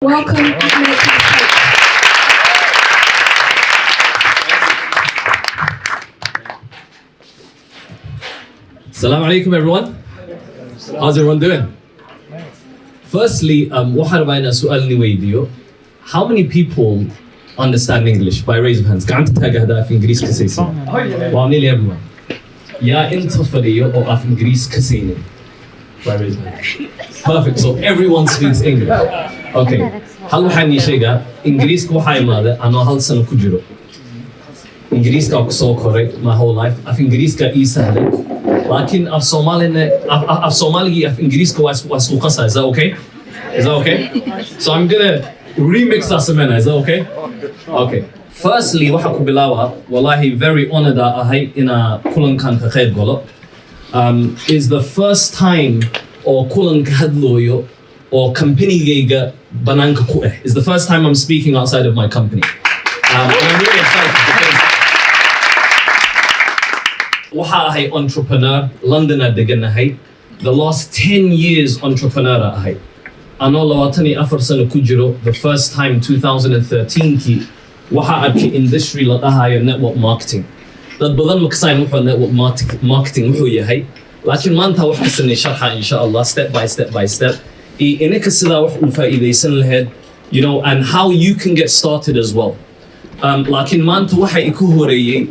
Welcome, Ahmed. Assalamu alaikum everyone. How's everyone doing? Firstly, waxaan rabaa inaan su'aal ni weydiiyo. How many people understand English? By raise of hands. Gacanta taaga haddaa af Ingiriis ka saysin. Wow, nearly everyone. Yaa inta fadhiyo oo af Ingiriis ka saynin? By raise of hands. Perfect. So everyone speaks English. Okay. Hal waxaan ii sheegaa Ingiriiska waxaa imaaday anoo hal sano ku jiro. Ingiriiska ku soo koray my whole life. Af Ingiriiska ii sahlay. Laakiin af Soomaaligii af Ingiriiska waa isku qasaa. Is that okay? Is that okay? So I'm gonna remix that semana. Is that okay? Okay. Firstly, waxa ku bilaaba wallahi very honored ahay ina kulankan ka qayb galo. Is the first time oo kulanka hadlooyo or companygayga banaanka ku eh. It's the first time I'm speaking outside of my company. And I'm really excited because waxa ahay entrepreneur, London deganahay. The last 10 years entrepreneur ahay. Ano 24 sano ku jiro, the first time 2013 ki waxa arkay industry la dhahayo network marketing. Dad badan ma kasayn wuxuu network marketing wuxuu yahay. Laakiin maanta wax kasan sharxa insha Allah step by step. Inaka sida wax u faa'iideysan lahayd, you know, and how you can get started as well. Laakiin maanta waxa iku horeeyay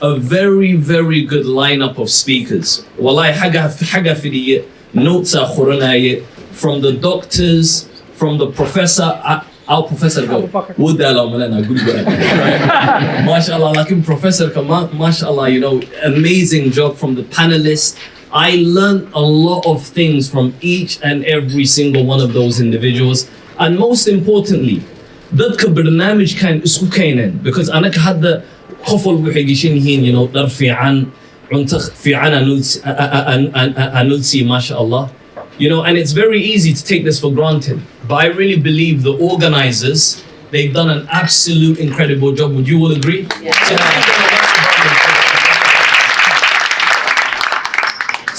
a very good lineup of speakers. Wallahi haga fidiye notes are qoranaye from the doctors, from the professor. Our professor go would malana good right? Mashallah, laakiin professor mashallah, you know, amazing job from the panelists. I learned a lot of things from each and every single one of those individuals. And most importantly, dadka barnaamij kan isku keenan because anaka hadda qofol waxay gishin yihiin, you know, dar fiican, cunto fiican anulsi mashallah. You know, and it's very easy to take this for granted. But I really believe the organizers, they've done an absolute incredible job. Would you all agree?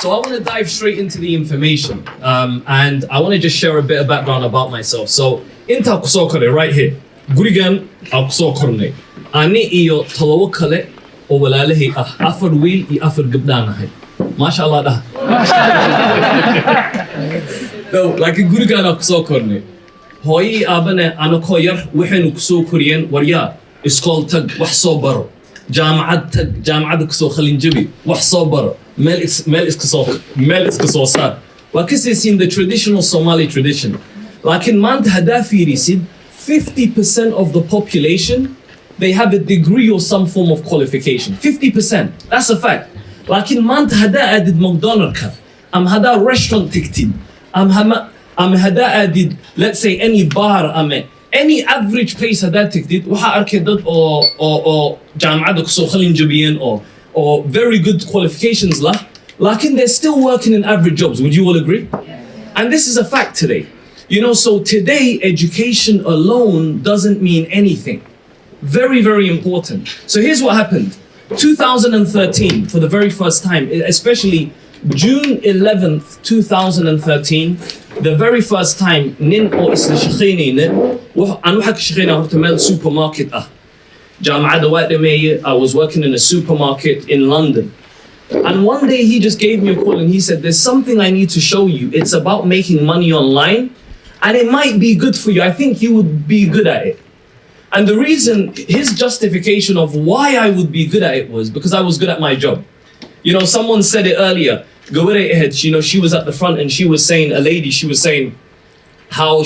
So I want to dive straight into the information, and I want to just share a bit of background about myself. So, inta kusokore right here. Gurigan akusokorne. Ani iyo talawo kale oo walaalahay ah. Afar wiil iyo afar gabdhaan ahay. Mashallah dah. No, like gurigan akusokorne. Hooyi aabane anako yar waxaynu kusoo koriyeen waryaa iskool tag wax soo baro. Jaamacad tag jaamacada kusoo khalin jabi wax soo baro. Mel iska soo saar. Waa ka saysiin the traditional Somali tradition. Laakiin maanta haddaa fiirisid 50% of the population, they have a degree or some form of qualification. 50%. That's a fact. Laakiin maanta haddaa aadid McDonald's-ka, am haddaa restaurant tigtid, am haddaa aadid, let's say any bar, any average place haddaa tigtid, waxaa arkay dad oo jaamacada kusoo khalin jabiyeen or very good qualifications lah, laakiin they're still working in average jobs. Would you all agree? And this is a fact today. You know, so today education alone doesn't mean anything. Very important. So here's what happened. 2013, for the very first time, especially June 11th, 2013, the very first time, nin oo isla shaqeynayna, aan waxa ka shaqeynaa horta meel supermarket ah. Jaamacada waa dhameeyay. I was working in a supermarket in London. And one day he just gave me a call and he said, there's something I need to show you. It's about making money online and it might be good for you. I think you would be good at it. And the reason, his justification of why I would be good at it was because I was good at my job. You know, someone said it earlier, Gawere Ehed, you know, she was at the front and she was saying, a lady, she was saying how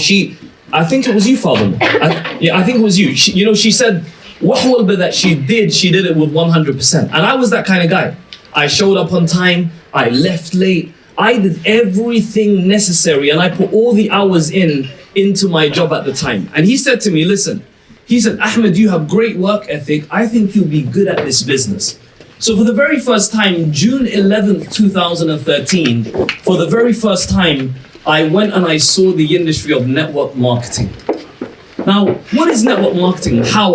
I think it was you, Father. I think it was you. You know, she said, wahwalba that she did it with 100%. And I was that kind of guy. I showed up on time, I left late, I did everything necessary and I put all the hours into my job at the time. And he said to me, listen, he said, Ahmed, you have great work ethic. I think you'll be good at this business. So for the very first time, June 11th, 2013, for the very first time, I went and I saw the industry of network marketing. Now, what is network marketing? How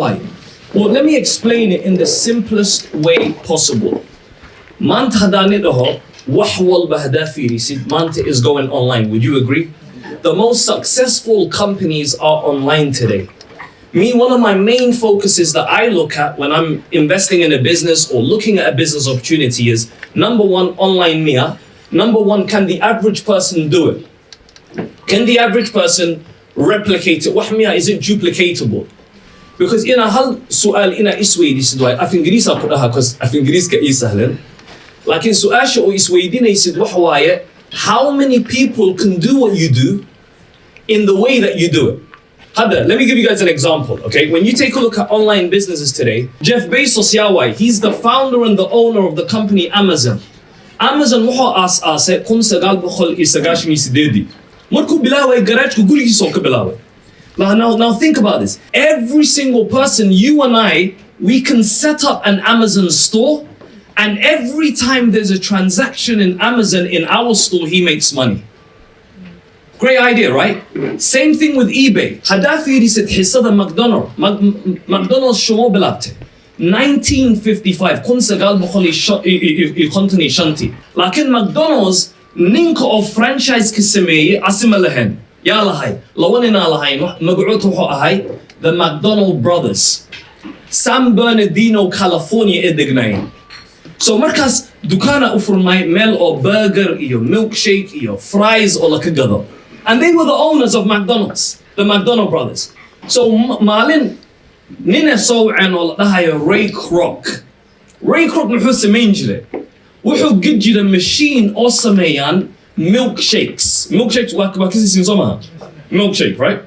Well, let me explain it in the simplest way possible. Manta hadanidaho, wax walba hadaa fiirisid, Manta is going online. Would you agree? the most successful companies are online today. Me, one of my main focuses that I look at when I'm investing in a business or looking at a business opportunity is, number one, online Mia. Number one, can the average person do it? Can the average person replicate it? Wahmiya, is it duplicatable? Because ina hal su'al ina isweydisid waay af ingiriis ku dhaha cause af ingiriiska ii sahlan laakiin su'aasha oo isweydinaysid waxa waaye how many people can do what you do in the way that you do it? Hada, let me give you guys an example, okay? When you take a look at online businesses today, Jeff Bezos Yawai, he's the founder and the owner of the company Amazon. Amazon wuxuu aasaasay 1998 markuu bilaaway garaajka gurigiisa oo ka bilaaway. Now think about this. Every single person, you and I, we can set up an Amazon store, and every time there's a transaction in Amazon in our store, he makes money. Great idea, right? Same thing with eBay. Hadafi said حصة McDonald's شو بلابته 1955 كون سجال بخلي يقنطني شنتي لكن McDonald's نينكو of franchise كسمية اسم لهن يا لهاي لو أنا لهاي مقعود هاي the McDonald brothers San Bernardino California إدقناين so مركز دكانة أفر ميل أو burger إيو milkshake إيو fries أو لك قدر and they were the owners of McDonald's the McDonald brothers so مالين نينا صوعن ولا هاي Ray Kroc محو سمين جري وحو قد جري machine أو سميان milkshakes وكسي سنسومها milkshake right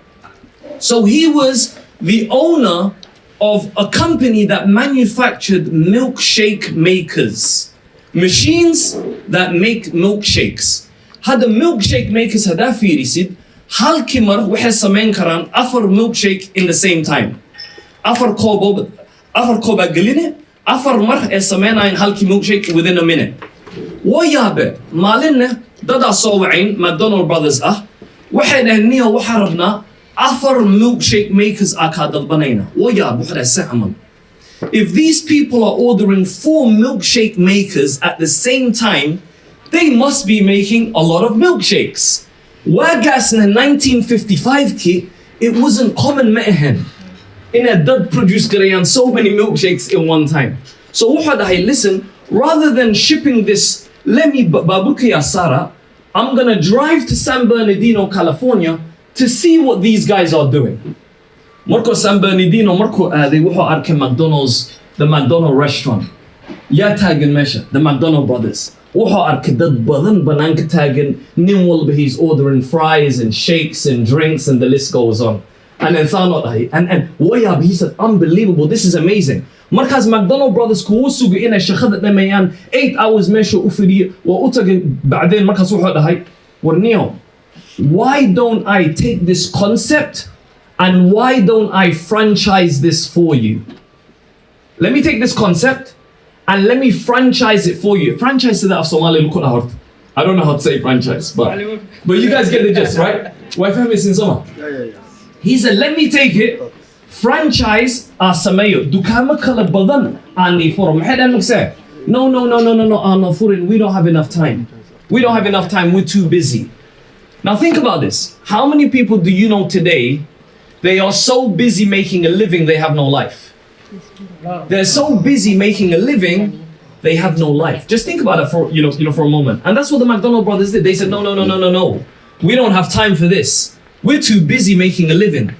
so he was the owner of a company that manufactured milkshake makers machines that make milkshakes هذا milkshake makers هذا في ريسيد هل كمر وحي سمين كران أفر milkshake in the same time أفر كوبا قلينة أفر مرح سمينين هل كي milkshake within a minute ويابه مالنا دادا صوعين ماكدونالد براذرز وحنا هنيا وحربنا أفر milkshake makers أكاد البنينا ويابه وحنا سعمل if these people are ordering 4 milkshake makers at the same time they must be making a lot of milkshakes. Wagas in 1955 ki, it wasn't common mehen. In a dud produce Garayan so many milkshakes in one time. So what I listen, rather than shipping this, let me babuki asara, I'm gonna drive to San Bernardino, California to see what these guys are doing. Marco San Bernardino, Marco they wuxuu arkay McDonald's, the McDonald restaurant. Ya taagan meesha, the McDonald brothers. Wuxuu arkay dad badan banaanka taagan, nin walba he's ordering fries and shakes and drinks and the list goes on. And then and Wayab, he said, unbelievable, this is amazing. Markaz McDonald brothers kuwu sugu inay shaqada dhameeyaan 8 hours meesha u fadhiyo waa u tagay bacdeen markaas wuxuu dhahay warniyo why don't I take this concept and why don't I franchise this for you? Let me take this concept and let me franchise it for you. Franchise to that of Somali look at I don't know how to say franchise, but you guys get the gist, right? Why famous in summer? Yeah. He said, let me take it, franchise Samayo. Dukama kala badan ani forum. No, foreign. We don't have enough time. We're too busy. Now think about this. How many people do you know today? They are so busy making a living, they have no life. They're so busy making a living, they have no life. Just think about it for for a moment. And that's what the McDonald brothers did. They said, no. We don't have time for this. We're too busy making a living.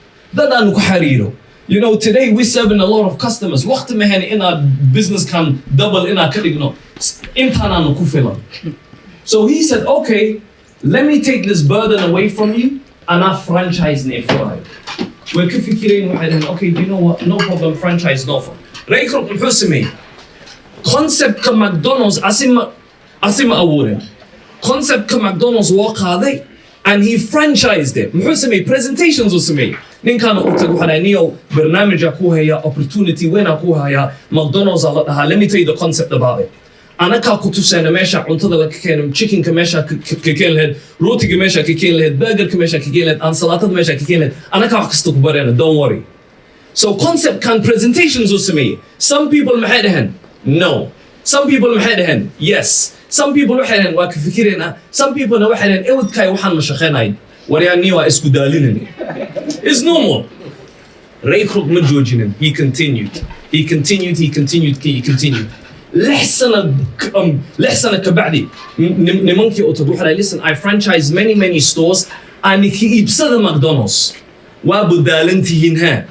Today we're serving a lot of customers. In our business can double in our So he said, okay, let me take this burden away from you and I'll franchise Nefrai. We're okay, you know what? No problem, franchise no for. Raykro Hussein. Concept ka McDonald's asima awurin. Concept ka McDonald's walk and he franchised it. Hussein presentations usumi. Ninkana utagu hananiyo barnamij aku haya opportunity when aku haya McDonald's let me tell you the concept about it. أنا كاكوتو سنة ماشى عنتظر لك كانم chicken كماشى ككيلهد روتي كماشى ككيلهد burger كماشى ككيلهد أنسلطة كماشى ككيلهد أنا كاكستو كبرنا don't worry. So concept can presentations usumi. Some people محدهن no. Some people محدهن yes. Some people محدهن وكفكرنا. Some people محدهن إود كاي وحن مشخنايد. waryaanii waa isku daalinani. It's normal. Ray Kroc ma joojinin. He continued. lix sana kabacdi nimankii oo tag waxay listen I franchise many stores ani ki iibsada McDonald's waa budaalantihiin ha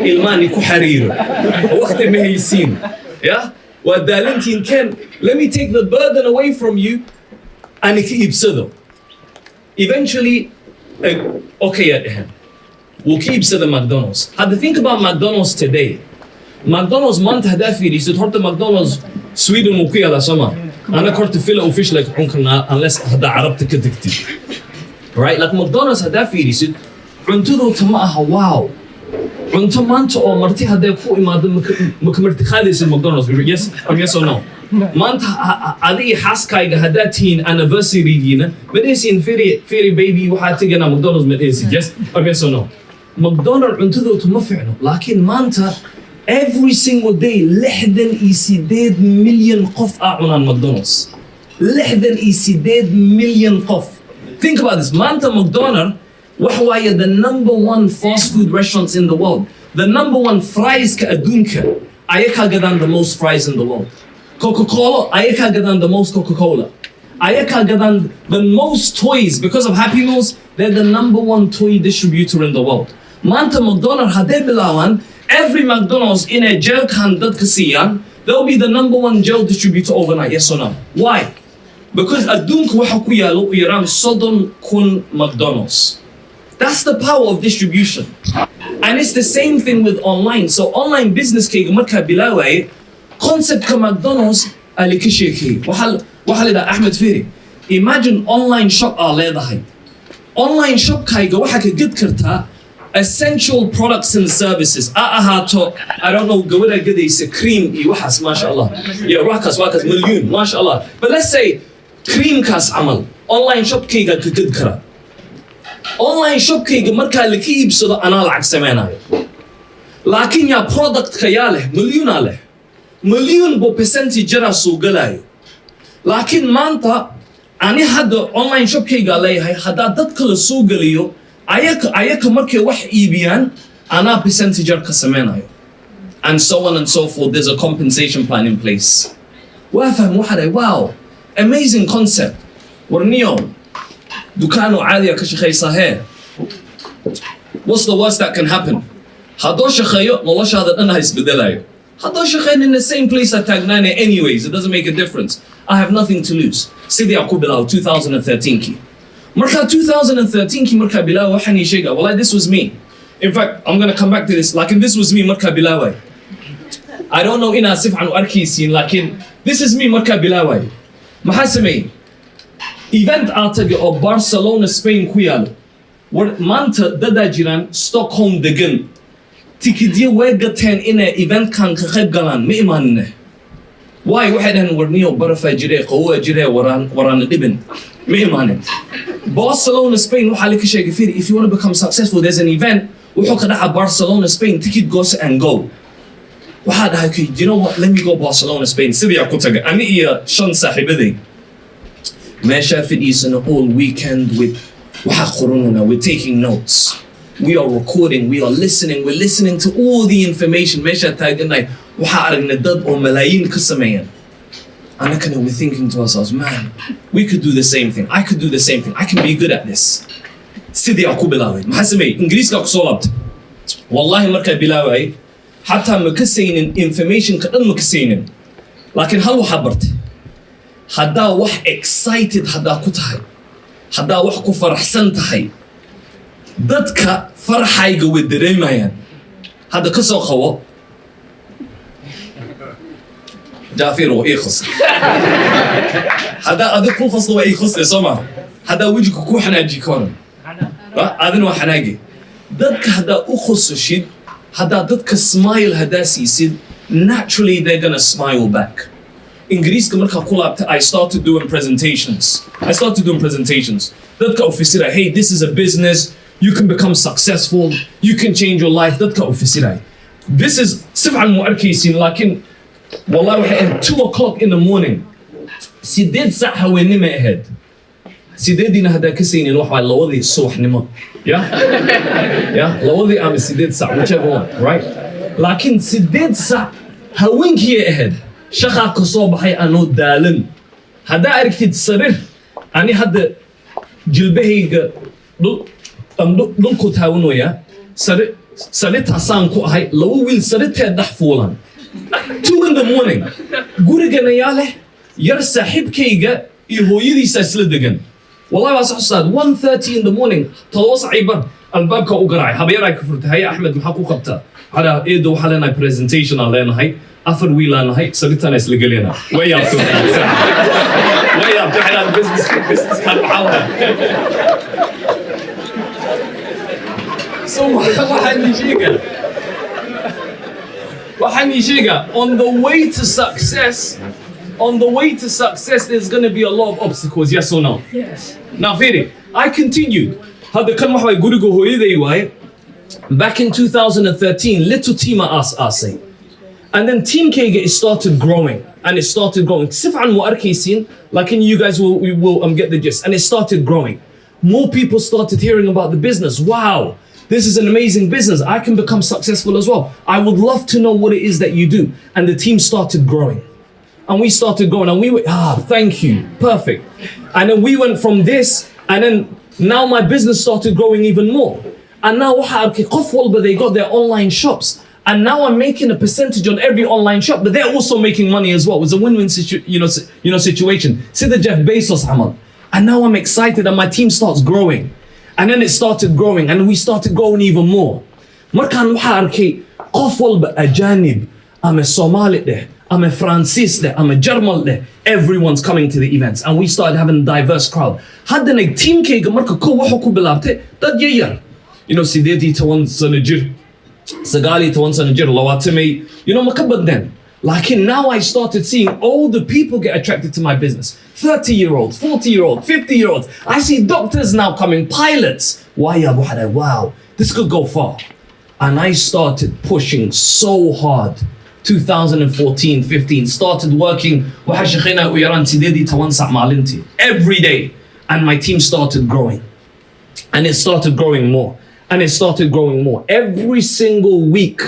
ilmaani ku xariiro waqti ma haysiin yeah waa daalantihiin can let me take the burden away from you ani ki iibsado eventually okay we'll keep the McDonald's. Had to think about McDonald's today. McDonald's month had that feed. He said, "Horta McDonald's Sweden وكيا لا سما." أنا كنت فيلا وفيش like ممكن unless هذا عربت كدكتي. Right? Like McDonald's had that feed. He said, "عنتو ذو تماها واو." عنتو ما أنت أو مرتي هذا يكون ما مكمرت خالص McDonald's. Yes or no? ما أنت هذه حاس كايجا هذا تين anniversary جينا. مدرسين فيري baby وحاتيجنا McDonald's مدرسين. Yes or no? McDonald's عنتو ذو تمفعنه. لكن ما أنت every single day لحدن يسيداد مليون قف عن McDonald's. لحدن يسيداد مليون قف. Think about this. ما أنت McDonald's وحوايا the number one fast food restaurants in the world. The number one fries كأدونك. أيكا قدان the most fries in the world. Coca-Cola, أيكا قدان the most Coca-Cola. أيكا قدان the most toys because of Happy Meals. They're the number one toy distributor in the world. ما أنت McDonald's هذا بلاوان every McDonald's in a gel can that kasiyan they'll be the number one gel distributor overnight. Yes or no? Why? Because أدونك وحكويا لو يرام صدم كون McDonald's. That's the power of distribution. And it's the same thing with online. So online business كي مركا بلاوي concept كMcDonald's اللي كشيكي وحال ده أحمد فيري. Imagine online shop على هاي. Online shop كايجا وحكي قد كرتها essential products and services. I don't know قوله قد يس cream يوحس ما شاء الله. يا واكس مليون ما شاء الله. But let's say cream كاس عمل online shop كيجا قد كرا. online shop كيجا مركا اللي كي يبصد أنا العكس سمعنا. لكن يا product كياله مليون عليه. مليون بو percentage جرا سوق لاي. لكن ما أنت أنا هذا online shop كيجا لاي هذا تدخل السوق ليو. أيك مركي وح إيبيان أنا percentage كسمينايو and so on and so forth. There's a compensation plan in place. وافهم واحد wow amazing concept. ورنيو دكانه عالية كشخي صحيح. What's the worst that can happen? هادوش خيو والله شهادة أنا هيسبدلايو. هادوش خيو in the same place at Tagnane anyways. It doesn't make a difference. I have nothing to lose. سيدي أقوبلاو 2013 كي. Marka 2013 ki marka bilawa waxani sheega wallahi this was me. In fact I'm going to come back to this lakin this was me marka bilawa. I don't know ina sif an arkaysin lakin this is me marka bilawa. Maxaa samay event aataga oo Barcelona Spain ku yaalo war maanta dada jiraan Stockholm degan tikidyo way gateen ina event kan ka qayb galaan ma imaanne. Why waxay dhahan warniyo barafa jirey qawa jirey waraan dhibin ma imaanin. Barcelona Spain waxaa la ka sheegay fiir if you want to become successful there's an event wuxuu ka dhaca Barcelona Spain ticket goes and go waxaa dhahay okay you know what let me go Barcelona Spain sidii ku taga ani iyo shan saaxiibaday meesha fidhiisana all weekend with waxa qorunana we're taking notes we are recording we're listening to all the information meesha taaganay waxaa aragnay dad oo malaayiin ka sameeyaan and we're thinking to ourselves, man, we could do the same thing. I could do the same thing. I can be good at this. Sidi aku bilaaway. Maxaa sameeyay? Ingiriiska ku soo laabtay. Wallahi markaa bilaaway, hatta ma ka saynin information ka dhan ma ka saynin. Laakiin hal waxa bartay. Haddaa wax excited haddaa ku tahay. Haddaa wax ku faraxsan tahay. Dadka farxayga way dareemayaan. Hadda ka soo qawo جافير وإيخص هذا أديك كل فصل وإيخص لسمع هذا وجهك كو حناجي كون هذا هو حناجي ضدك هذا أخص شيء هذا ضدك smile هذا سيسيد naturally they're gonna smile back. إنجليز كمركا كولا I started doing presentations. ضدك أوفيسيرا hey this is a business you can become successful you can change your life ضدك أوفيسيرا this is سبعة مؤركيسين لكن والله at 2 o'clock in the morning سيديد ساعة وينما ahead sideedina haddaa ka saynin wax waa lawadii subaxnimo lawadii ama sideed sac whichever one right laakiin sideed sac haweenkii ahayd shaqaa ka soo baxay anoo daalan haddaa aragtid sariir ani hadda jilbahayga dhulku taawanaya sariirtaasaan ku ahay laba wiil sariirteed dhex fuulan 2 in the morning gurigana yaa leh yar saaxiibkayga iyo hooyadiisa isla degan wallahi waa saxsaad 1:30 in the morning toos ciibar albaabka u garaacay habeeray ka furtay hay Ahmed maxaa ku qabtaa hada eedo waxa leenahay presentation aan leenahay afar wiil aan nahay sariirtana isla galeena way yaabto على business kan maxaa so waxaan sheega on the way to success there's going to be a lot of obstacles yes or no Yes. now Firi I continued hada kan waxa way guriga hooyaday waaye back in 2013 little team asing and then team Kega it started growing and it started growing sifan mo arkaysin like you guys will get the gist and it started growing more people started hearing about the business wow this is an amazing business I can become successful as well I would love to know what it is that you do and the team started growing and we started growing and we were thank you perfect and then we went from this and then now my business started growing even more and now they got their online shops and now I'm making a percentage on every online shop but they're also making money as well it's a win-win situation see the Jeff Bezos Amal and now I'm excited and my team starts growing and then it started growing and we started growing even more markaan waxaa arkay qof walba ajanib ama Somali deh ama Francis deh ama German deh everyone's coming to the events and we started having a diverse crowd haddana teamkayga marka ko wuxuu ku bilaabtay dad yar sideedii 10 sano jir sagaali 10 sano jir lawaatimi ma ka badneen Like now I started seeing all the people get attracted to my business. 30-year-olds, 40-year-olds, 50-year-olds. I see doctors now coming, pilots. Why Abu Hada? Wow, this could go far. And I started pushing so hard. 2014, 15, started working every day. And my team started growing. And it started growing more. And it started growing more. Every single week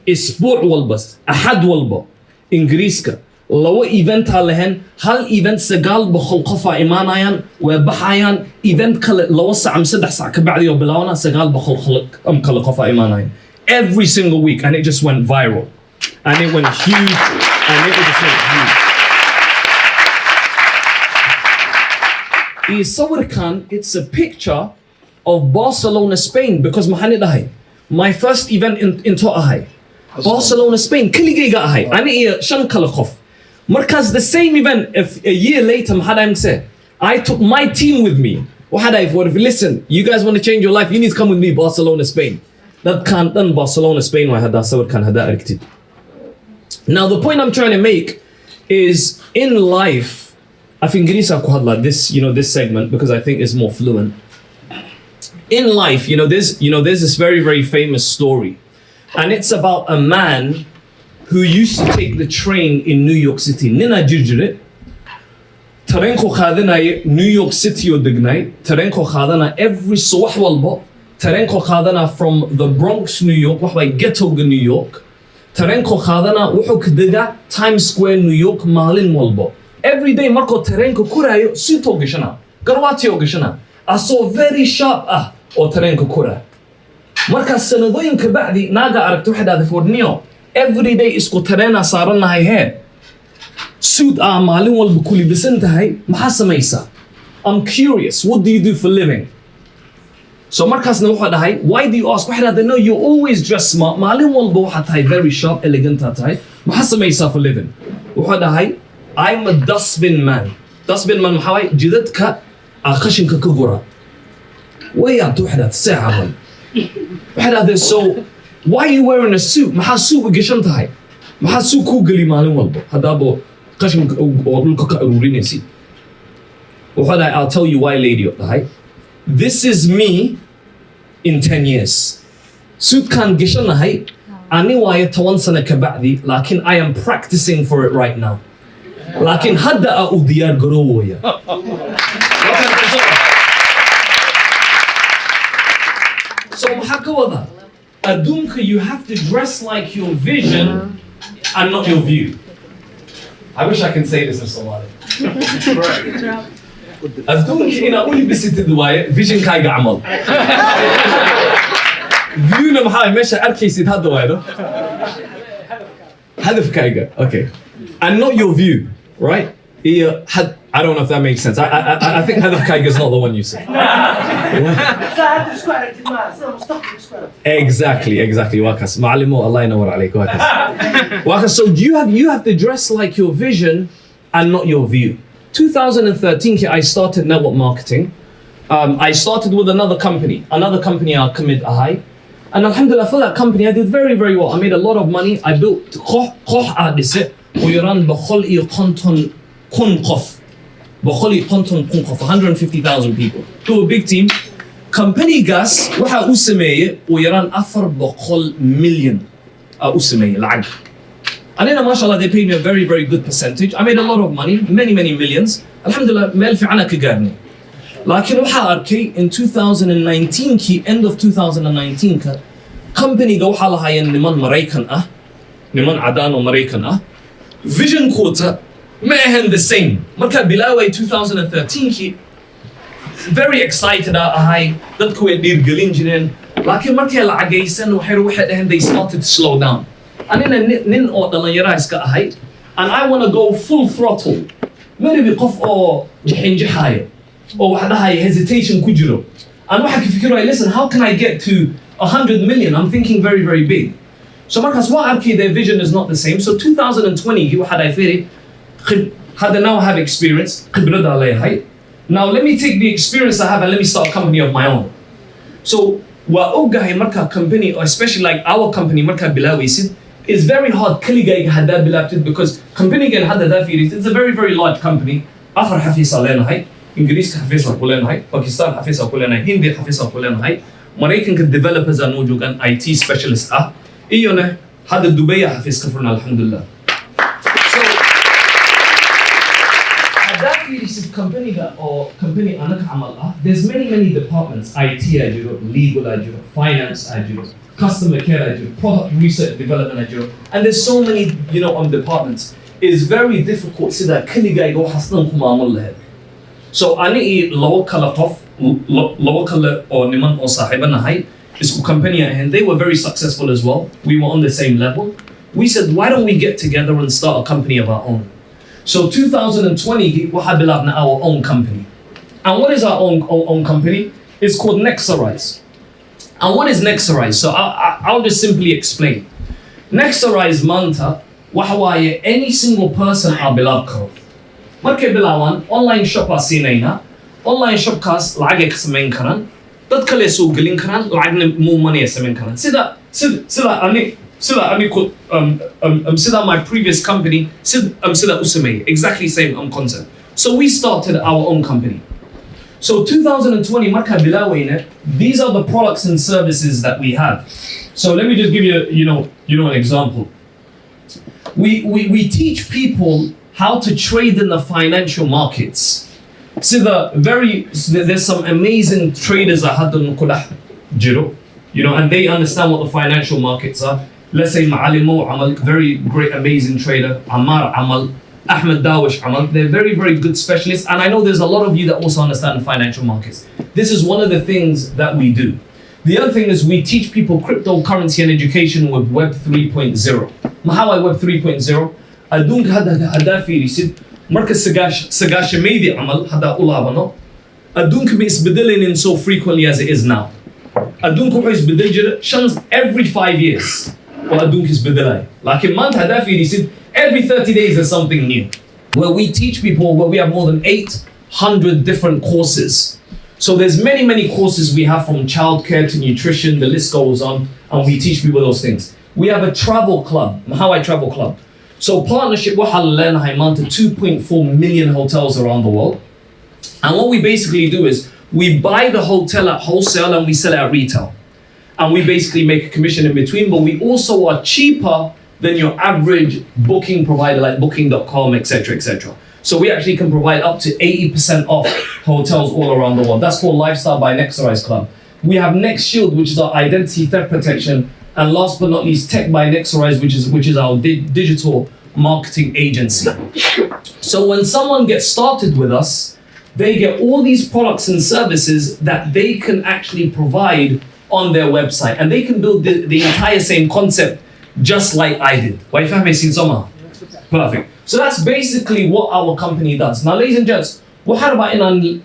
is sport walbas, ahad walba. إنجليزكا لو إيفنت هالهن هل إيفنت سجال بخل قفا إيمانيان وبحيان إيفنت كل لو ساعة مسدح ساعة كبعد يوم بلاونا سجال بخل خلق كل قفا إيمانيان every single week and it just went viral and it went huge and it just went huge. يصور كان it's a picture of Barcelona Spain because محني ده my first event in To'ahai. Barcelona, Spain. Kiligiga ahay. Ani shan kala qof. Markaz the same event if a year later I took my team with me. Listen, you guys want to change your life, you need to come with me Barcelona, Spain. That can't done Barcelona, Spain Now the point I'm trying to make is in life, I think this, this segment because I think it's more fluent. In life, there's this very, very famous story. And it's about a man who used to take the train in New York City. Nina Jirjire. Tarenko khadana New York City odignay. Tarenko khadana every suwah walba. Tarenko khadana from the Bronx, New York. Wahway ghetto New York. Tarenko khadana wuxuu kadiga Times Square, New York. Malin walba. Every day marko tarenko kurayo suito gishana. Garwati gishana. Aso very sharp o tarenko kura. marka sanadooyinka bacdi naaga aragto waxaad forniyo every day isku tareena saaranahay head suit maalin walba ku libisan tahay maxaa samaysaa I'm curious what do you do for living so markaasna waxa dhahay why do you ask waxaad no you always dress smart maalin walba waxa tahay very sharp elegant tahay maxaa samaysaa for living waxa dhahay I'm a dustbin man maxaa way jidadka qashinka ka gura way aad waxaad saacadan so why are you wearing a suit? Maxaa suit gashan tahay? Maxaa suit ku gali maalin walba? Hadaba qashinka oo dhulka ka aruurinaysid. I'll tell you why lady tahay. This is me in 10 years. Suit kan gashanahay ani waaye 10 sano ka bacdi laakiin I am practicing for it right now. Laakiin hadda u diyaar garowaya. wada. Adunka, you have to dress like your vision and not your view. I wish I can say this in Somali. Adunka ina uli bisitid waaye vision kayga camal. View na maxaa meesha arkaysid hadda waayo. Hadafkayga, okay. And not your view, right? I don't know if that makes sense. I think hadafkayga is not the one you said. Exactly. Wakas. Ma'alimu, Allah yanawar alayk. Wakas. So you have to dress like your vision and not your view. 2013, I started network marketing. I started with another company I commit ahai. And alhamdulillah, for that company, I did very, very well. I made a lot of money. I built ويران بخلقي قنطن قنقف 150,000 people. To a big team. Company gas waxa u sameeye ويران 4 million sameeye lacag. And then mashallah they paid me a very, very good percentage. I made a lot of money, many millions. Alhamdulillah, meel fiicana ka gaarnay. Laakiin waxa arkay in 2019 ki end of 2019 ka company ga waxa lahaayeen niman Maraykan ah, niman cadaan oo Maraykan ah. Vision quota ma ahan the same. Marka bilaaway 2013 ki very excited ahay dadku way dhiirgelin jireen. Laakiin markay lacagaysan waxay dhaheen they started to slow down. Anina nin oo dhalinyaro iska ahay and I want to go full throttle. Maybe qof oo jixinjixayo oo wax dhahay hesitation ku jiro. And waxa ka fikiray, listen, how can I get to 100 million? I'm thinking very, very big. So markas waa arkay their vision is not the same. So 2020 waxa I firi had now have experience khibrad leeyahay. Now let me take the experience I have and let me start a company of my own. So waa ogahay marka company, or especially like our company marka bilaawaysid, it's very hard kaligayga hadaa bilaabtid because company gan hadda daa fiirid, it's a very, very large company. Afar xafiis leenahay, Ingiriiska xafiis ku leenahay, Pakistan xafiis ku leenahay, Hindi xafiis ku leenahay, Maraykanka developers aan noo joogaan, IT specialist ah, iyona hadda Dubai xafiis ka furna alhamdulillah. So hadaa fiirisid company-ga oo company anaka camal ah, there's many departments, IT aa jiro, legal aa jiro, finance aa jiro, customer care aa jiro, product research development aa jiro, and there's so many departments. It's very difficult sida kaligayga waxaas dhan ku maamul lahayd. So ani labo kala qof, labo kala oo niman oo saaxiibanahay isku company and they were very successful as well. We were on the same level. We said, why don't we get together and start a company of our own? So 2020 waxa bilaabna our own company. And what is our own company? It's called Nexarize. And what is Nexarize? So I'll just simply explain. Nexarize manta waxa waaye any single person aa bilaab karo. Markay bilaaban online shop aa siinayna. Online shop kaas lacag ay ka samayn karaan. Dad kale soo gelin karaan, lacagna more money ay samayn karaan. Sida my previous company sida u sameeyay, exactly same concept. So we started our own company. So 2020 marka bilaawayna, these are the products and services that we have. So let me just give you an example. We teach people how to trade in the financial markets. So there's some amazing traders that had them jiro, and they understand what the financial markets are. Let's say Ma'alimu Amal, very great, amazing trader. Ammar Amal, Ahmed Dawish Amal, they're very, very good specialists. And I know there's a lot of you that also understand financial markets. This is one of the things that we do. The other thing is we teach people cryptocurrency and education with Web 3.0. How I Web 3.0? Adunk hada fiirisid marka sagaasha maybe amal hada u laabano. Adunk ma isbedelinin so frequently as it is now. Adunk wuxuu isbedel jira every 5 years. Waa adunk isbedelay. Laakiin maanta hada fiirisid every 30 days there's something new. Where we teach people, where we have more than 800 different courses. So there's many courses we have, from childcare to nutrition, the list goes on, and we teach people those things. We have a travel club, Mahawai Travel Club. So partnership waxa leenahay maanta 2.4 million hotels around the world. And what we basically do is we buy the hotel at wholesale and we sell it at retail. And we basically make a commission in between, but we also are cheaper than your average booking provider like booking.com, etc. So we actually can provide up to 80% off hotels all around the world. That's called Lifestyle by Nexarize Club. We have NextShield, which is our identity theft protection. And last but not least, Tech by Nexarise, which is our digital marketing agency. So when someone gets started with us, they get all these products and services that they can actually provide on their website. And they can build the entire same concept just like I did. Why fahmay sin soma? Perfect. So that's basically what our company does. Now, ladies and gents, what about in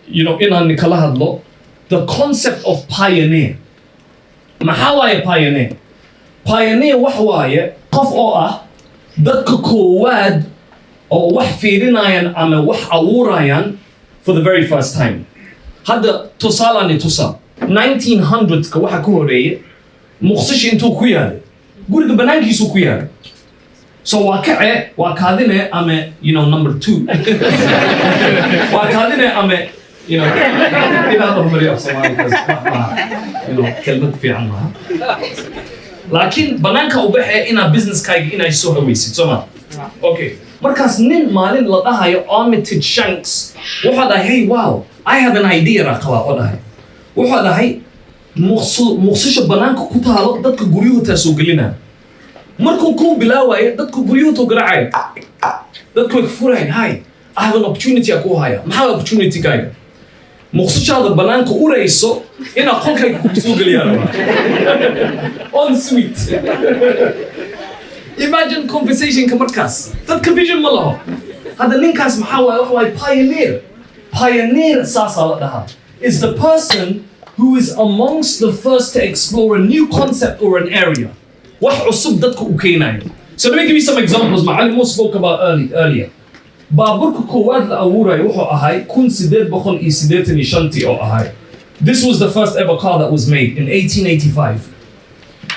Nikala hadlo? The concept of pioneer. Maxaa pioneer? Pioneer waxa waaye qof oo ah dadka koowaad oo wax fiirinayaan ama wax abuurayaan for the very first time. Hadda tusaalani tusa 1900s ka waxa ka horeeyay Muqdisho intuu ku yaalay guriga banaankiisu ku yaalay. So waa kace waa kaadine ama number 2 waa kaadine ama إذا ضربني أصلاً كلمة في عنها لكن بنانك أوبحة إنا business كاي إنا يسوها ويسي تمام أوكي مركز نين مالين لطاها يا Armitage Shanks وحدا هي واو I have an idea رقلا ولا هي وحدا هي مخصوص بنانك كتها لط دتك جريوه تسوق لنا مركو كون بلاوي دتك جريوه تقرعي دتك يكفرين هاي I have an opportunity أكو هاي ما هذا opportunity كاي مخصوص هذا بنانك ورئيسه إنا قلك كبسوق ليانا on sweet imagine conversation كمركز تذكر vision ملاه هذا نينكاس محاوى pioneer ساسا لها is the person who is amongst the first to explore a new concept or an area wax cusub dadku u keenayo. So let me give you some examples معلم Mo spoke about earlier. baaburka koowaad la abuuray wuxuu ahay 1885 oo ahay. This was the first ever car that was made in 1885.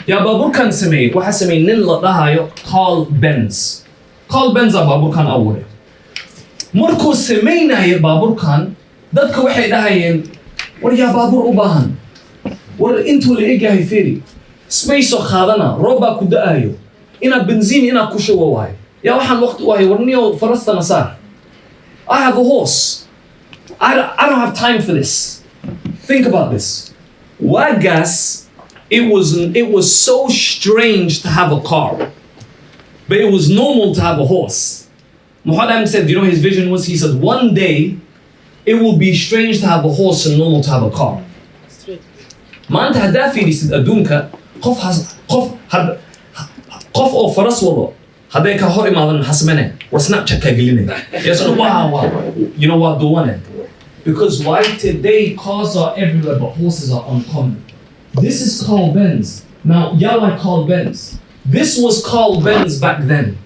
yaa baaburkan sameeyay waxa sameeyay nin la dhahayo Carl Benz. Carl Benz baaburkan abuuray. markuu sameeyay baaburkan dadka waxay dhahayeen war yaa baabur u baahan war intuu la egahay feeri space oo qaadana rooba ku daayo ina benzin ina ku shubo waay yaa waxaan waqti u hay warniyo farasta nasaar. I have a horse. I don't have time for this. Think about this. Wagas, it was so strange to have a car, but it was normal to have a horse. Muhammad said, you know, his vision was, he said, one day it will be strange to have a horse and normal to have a car. ما أنت هدافي لسد أدونك قف أو فرس والله هذا كهوري ما ظن حسمنه وسناب شات كقلنا. Yes, wow. You know what? Do it. Because why today cars are everywhere but horses are uncommon. This is Carl Benz. Now, like Carl Benz. This was Carl Benz back then.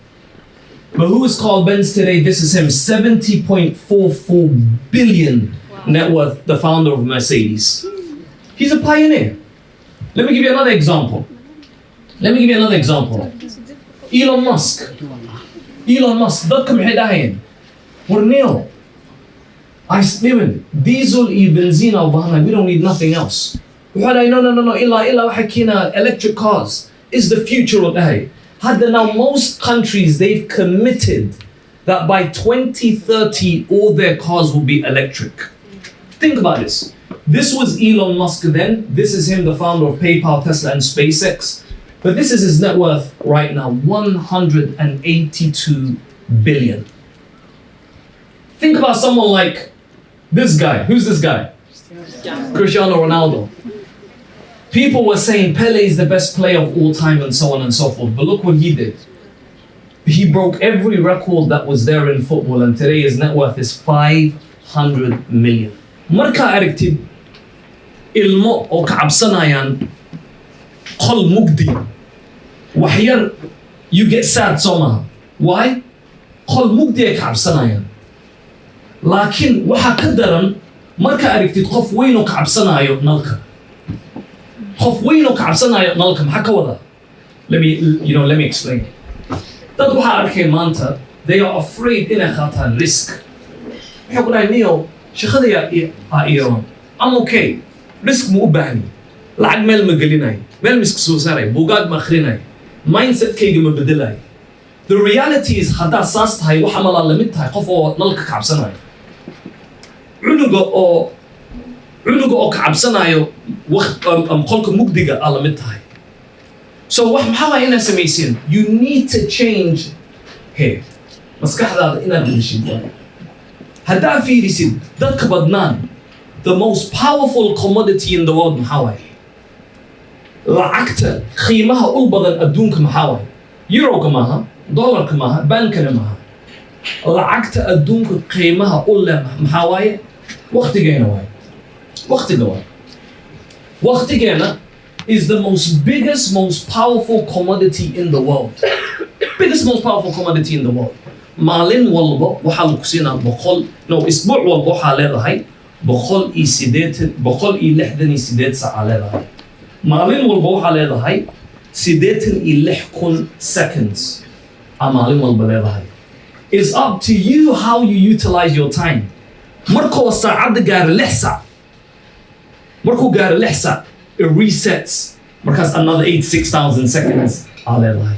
But who is Carl Benz today? This is him, 70.44 billion net worth, the founder of Mercedes. He's a pioneer. Let me give you another example. Elon Musk. ضدكم حداين. ورنيو. Diesel e benzine أو بهنا. We don't need nothing else. No. إلا وحكينا electric cars is the future of the now most countries they've committed that by 2030 all their cars will be electric. Think about this. This was Elon Musk then. This is him, the founder of PayPal, Tesla, and SpaceX. But this is his net worth right now, 182 billion. Think about someone like this guy. Who's this guy? Cristiano Ronaldo. People were saying Pele is the best player of all time and so on and so forth. But look what he did. He broke every record that was there in football, and today his net worth is 500 million. Marka aragtid ilmo oo kacabsanayaan qol mugdi waxyar you get sad somehow. Why? qol mugdi ay kacabsanayaan. Laakiin waxa ka daran marka aragtid qof weyn oo kacabsanayo nalka. Qof weyn oo kacabsanayo nalka maxaa ka wada? Let me explain. Dad waxa arkay maanta they are afraid inay qaataan risk. Waxay ku dhahay niyo shaqada yaa I'm okay. Risk mu u baahni. Lacag meel ma gelinayo. Meel miska soo saaray. Buugaag ma akhrinayo. Mindset-kayga ma bedelayo. The reality is haddaa saas tahay waxa malaa lamid tahay qof oo nalka kacabsanayo. cunuga oo ka cabsanayo qolka mugdiga alla mid tahay. So wax maxaa waay inaad samaysiin? You need to change here. maskaxdaada inaad gelishid. haddaa fiirisid dadka badnaan, the most powerful commodity in the world maxaa waay? lacagta qiimaha u badan adduunka maxaa waay? Euroga maaha, dollarka maaha, baankana maaha. lacagta adduunka qiimaha u leh maxaa waaye? waqtigeena waaye. waqtiga waaye. waqtigeena is the most biggest, most powerful commodity in the world. biggest, most powerful commodity in the world. maalin walba waxaa lagu siinaa isbuuc walba waxaa leedahay 168 saaca leedahay. maalin walba waxaa leedahay 86,000 seconds aa maalin walba leedahay. It's up to you how you utilize your time. markuu saacadda gaaro 6 saac, markuu gaaro 6 saac, it resets. markaas another 86,000 seconds aa leedahay.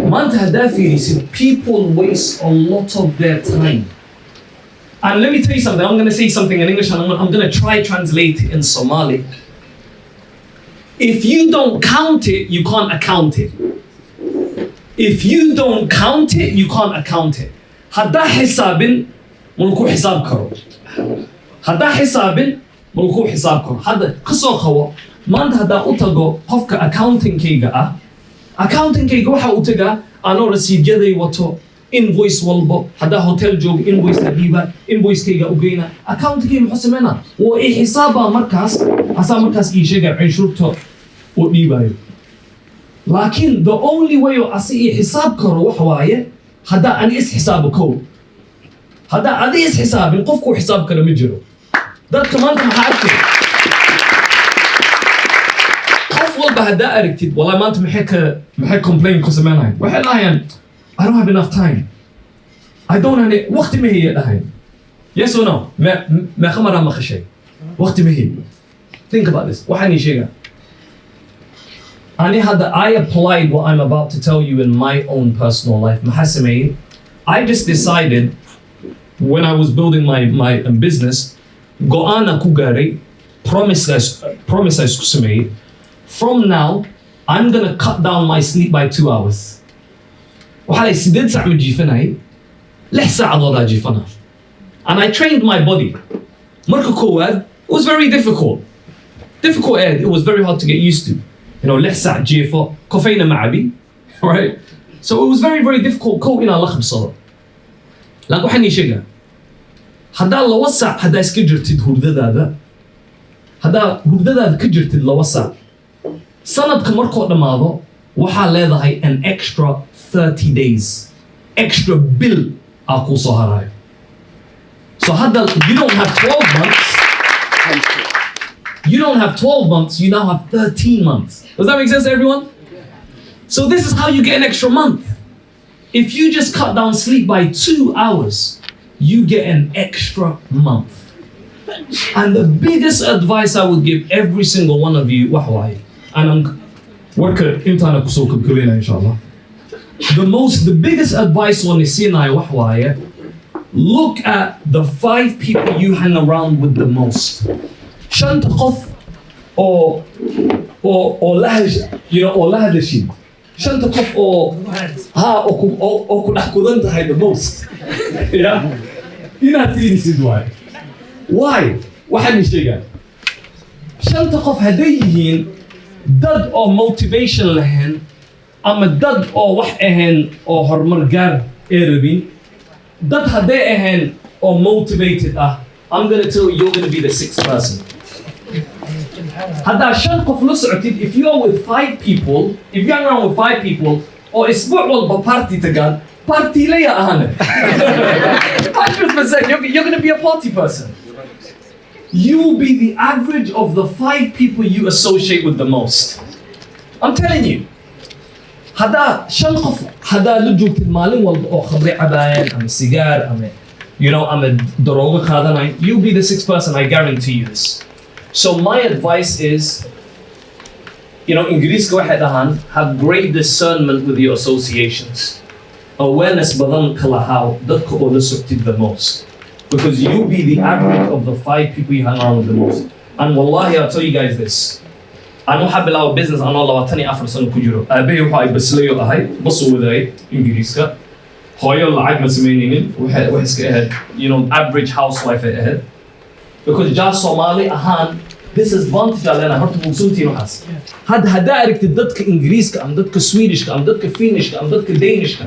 maanta haddaa fiirisid, people waste a lot of their time. And let me tell you something. I'm going to say something in English and I'm going to try translate it in Somali. If you don't count it, you can't account it. If you don't count it, you can't account it. haddaa xisaabin malku xisaab karo. haddaa xisaabin malku xisaab karo. hadda kasoo qawo maanta haddaa u tago qofka accounting-kayga ah, accounting-kayga waxa u tagaa anoo rasiidyaday wato, invoice walbo, haddaa hotel joogo invoice dhiiba, invoice-kayga u geyna. accounting-kayga muxuu sameynaa? waa i xisaabaa markaas, asaa markaas ii sheegaya canshuurta oo dhiibayo. laakiin the only way oo asi ii xisaab karo waxa waaye haddaa ani is xisaabo kow. haddaa adi is xisaabin qofku xisaab kale ma jiro. dadka maanta maxaa arkay? qof walba haddaa aragtid, wallahi maanta maxay complain ku sameynayaan? waxay dhahayaan I don't have enough time. I don't have waqti ma haya dhahayn. Yes or no? ma khamara ma khashay. waqti ma haya. Think about this. waxaan ii sheegaa. I applied what I'm about to tell you in my own personal life. Mahasamei, I just decided when I was building my business, Go'ana Kugare, promise Kusumei, from now, I'm gonna cut down my sleep by 2 hours. And I trained my body. Marka Kowad, it was very difficult. It was very hard to get used to. لحسة جيفة كوفينا معبي, right? So it was very very difficult. كو إنا لخم صار. لكن حني شجع. هذا لو وسع هذا سكجرت هذا هذا كجرت لو وسع. سنة كمركو لماذا؟ وحال هذا هي an extra 30 days extra bill أكو صهراي. So هذا you don't have 12 months. You don't have 12 months, you now have 13 months. Does that make sense to everyone? So this is how you get an extra month. If you just cut down sleep by 2 hours, you get an extra month. And the biggest advice I would give every single one of you, and I'm working intana kusoka kulena inshallah. The biggest advice on Sinai wahwaya, look at the 5 people you hang around with the most. شنت قف أو لهج أو لهدشين شنت قف أو كن أحكودنت هاي the most yeah هنا تيجي سدواي why واحد مشتاق شنت قف هديهين دد أو motivation لهن أما دد أو وحهن أو هرمرجار إيربين دد هديهن أو motivated I'm gonna tell you, you're gonna be the 6th person. هذا شنقف لسعتي. If you are with 5 people, if you are around with 5 people, or اسبوع والبا party تقال, party ليا أنا. 100%, you're gonna be a party person. You will be the average of the 5 people you associate with the most. I'm telling you. هذا شنقف هذا لجوك المالين والبا خبري عبايان أم السيجار أم I'm a droga khadana. You'll be the 6th person, I guarantee you this. So my advice is, in Greece, go ahead and have great discernment with your associations. Awareness badan kalahaw dadka oo la soctid the most. because you'll be the average of the 5 people you hang around with the most. And wallahi, I'll tell you guys this. أنا حاب لو business أنا لو تاني أفر سنة كجرو أبيه وحاي بس ليو أهاي بصوا وذاي إنجليزكا هاي العاد مسمينين وحس كأهد you know average housewife أهد because جا Somali أهان disadvantage علينا هرت مقصودتي نحس هذا عرفت ضدك إنجليزكا أم ضدك سويدشكا أم ضدك فينشكا أم ضدك دينشكا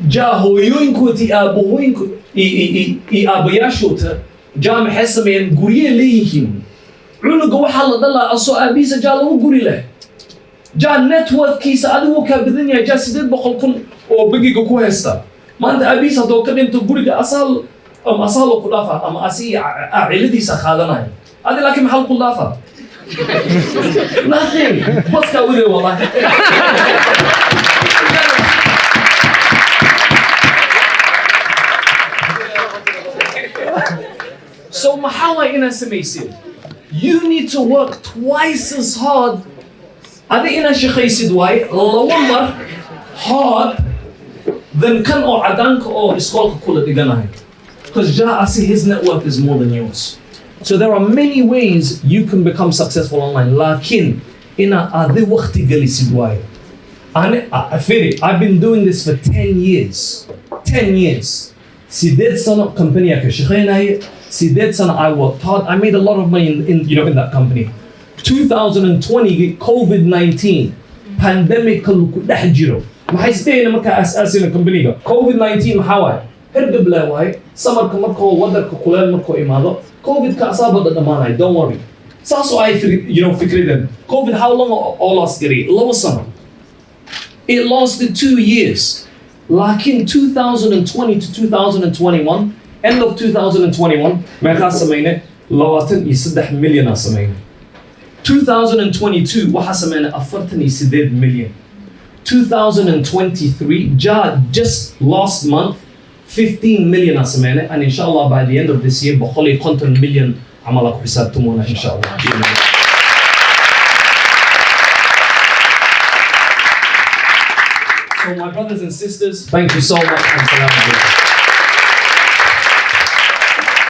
جا هوينكو تي أبوينكو إي أبياشوتا جا محس من قرية ليهين cunuga waxaa la dhalaa asoo aabihiisa jaa lagu guri leh jaa networkkiisa adigu kaa badan yahay jaa 800,000 oo bagiga ku haysta maanta aabihiisa haddoo ka dhinto guriga asaaloo ku dhaafa ama asii ciladiisa qaadanaya adi laakiin maxaa ku dhaafa nothing baskaa wide wallahi so maxaa waay inaan samaysin you need to work twice as hard. I think ina shaqaysid way lawamar hard than kan oo cadanka oo iskoolka kula dhiganayo. Because I see his network is more than yours. So there are many ways you can become successful online. Lakin ina adi waqti galisid way. I've been doing this for 10 years. 10 years. Sided sana company ka shaqaynay. Sided sana I worked hard. I made a lot of money in that company. 2020 COVID-19 pandemic kalu ku dhex jiro. Maxay isdayna marka asaasina company-ga. COVID-19 maxaa waay? Hergab la waay. Samarka markoo wadanka kuleel markoo imaado. COVID-ka asaabada dhamaanay. Don't worry. Saas oo ay fikridan. COVID how long oo last gari? Labo sano. It lasted 2 years. Lakin 2020 to 2021 end of 2021 meeqa sameeyay 23 milyan sameeyay 2022 waxa sameeyay 48 milyan 2023 just last month 15 million sameeyay and inshallah by the end of this year $150 million amala ku xisaabtumuna inshallah. So my brothers and sisters, thank you so much and salam alaikum.